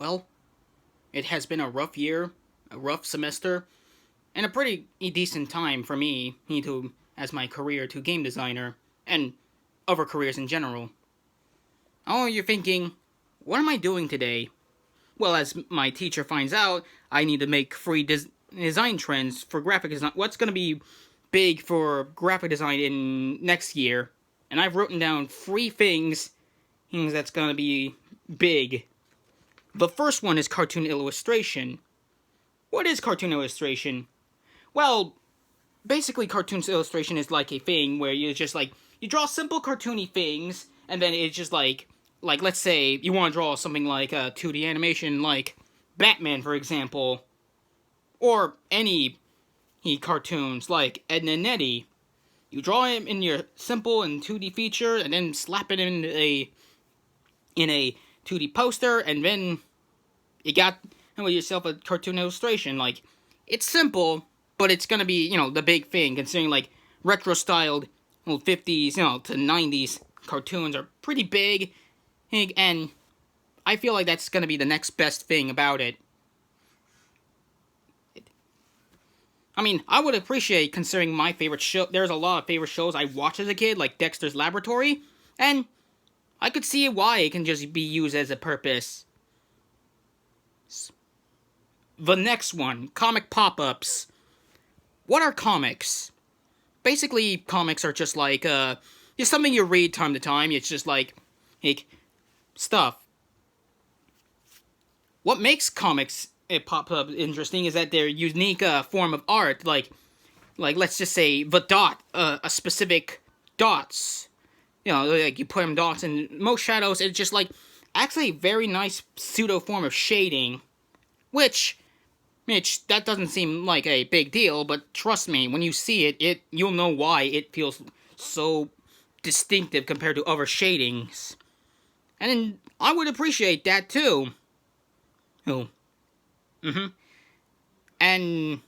Well, it has been a rough year, a rough semester, and a pretty decent time for me to as my career to game designer and other careers in general. Oh, you're thinking, what am I doing today? Well, as my teacher finds out, I need to make free design trends for graphic design. What's going to be big for graphic design in next year? And I've written down three things that's going to be big. The first one is cartoon illustration. What is cartoon illustration? Well, basically, cartoon illustration is like a thing where you just like you draw simple cartoony things, and then it's just like let's say you want to draw something like a 2D animation, like Batman, for example, or any cartoons like Ed and Eddie. You draw him in your simple and 2D feature, and then slap it in a 2D poster, and then you got yourself a cartoon illustration. Like, it's simple, but it's gonna be, the big thing, considering, like, retro-styled, 50s, to 90s cartoons are pretty big, and I feel like that's gonna be the next best thing about it. I mean, I would appreciate, considering my favorite show, there's a lot of favorite shows I watched as a kid, like Dexter's Laboratory, and I could see why it can just be used as a purpose. The next one, comic pop-ups. What are comics? Basically, comics are just like, just something you read time to time. It's just like stuff. What makes comics pop up interesting is that they're unique form of art. Like let's just say the dot, a specific dots. Like you put them dots in most shadows. It's just like actually a very nice pseudo form of shading, which that doesn't seem like a big deal, but trust me, when you see it you'll know why it feels so distinctive compared to other shadings. And I would appreciate that too. Oh. And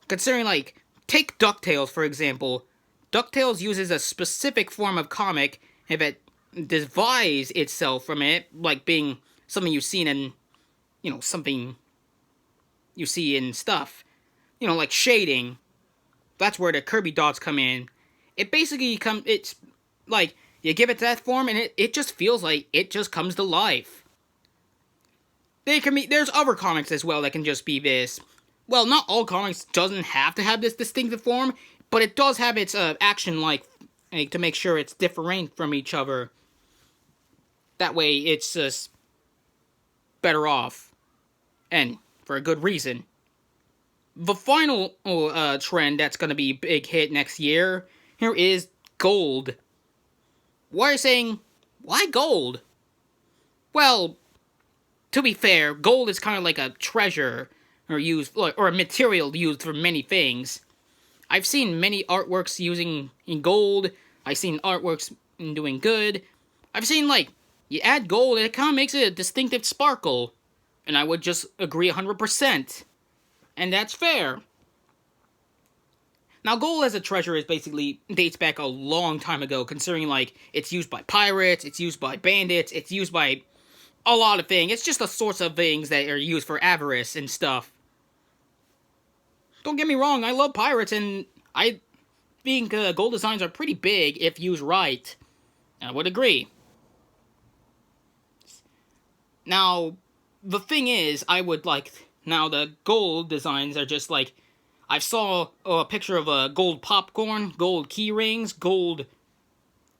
considering, like, take DuckTales, for example. DuckTales uses a specific form of comic if it divides itself from it, like being something you've seen in, something you see in stuff. Like shading. That's where the Kirby dots come in. It basically it's like, you give it that form and it just feels like it just comes to life. There's other comics as well that can just be this. Well, not all comics doesn't have to have this distinctive form, but it does have its action like to make sure it's different from each other. That way, it's just better off, and for a good reason. The final trend that's going to be a big hit next year here is gold. Why are you saying, why gold? Well, to be fair, gold is kind of like a treasure or a material used for many things. I've seen many artworks using in gold. I've seen artworks in doing good. I've seen, like, you add gold and it kind of makes it a distinctive sparkle. And I would just agree 100%. And that's fair. Now, gold as a treasure is basically dates back a long time ago, considering, like, it's used by pirates, it's used by bandits, it's used by a lot of things. It's just a source of things that are used for avarice and stuff. Don't get me wrong, I love pirates, and I think gold designs are pretty big if used right. I would agree. Now, the thing is, now the gold designs are just like, I saw a picture of gold popcorn, gold key rings, gold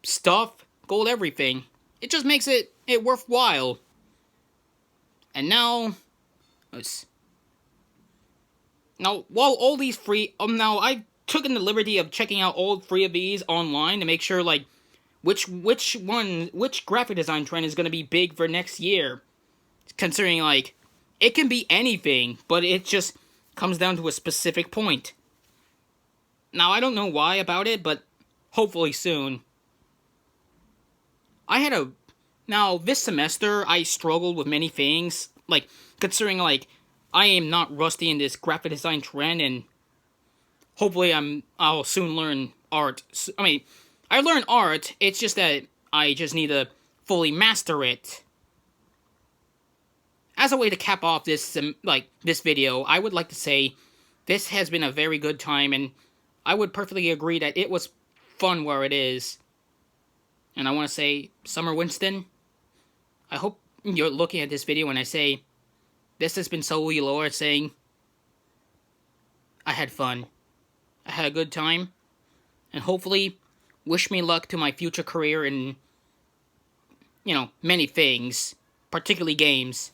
stuff, gold everything. It just makes it worthwhile. And now, while all these free, now I took in the liberty of checking out all three of these online to make sure, like, which graphic design trend is going to be big for next year. Considering, like, it can be anything, but it just comes down to a specific point. Now, I don't know why about it, but hopefully soon. Now, this semester, I struggled with many things, like, considering, like, I am not rusty in this graphic design trend, and hopefully I'll soon learn art. I mean, I learn art, it's just that I just need to fully master it. as a way to cap off this this video, I would like to say this has been a very good time, and I would perfectly agree that it was fun where it is. And I want to say, Summer Winston, I hope you're looking at this video when I say, this has been Soul Laura saying, I had fun. I had a good time. And hopefully, wish me luck to my future career in, many things, particularly games.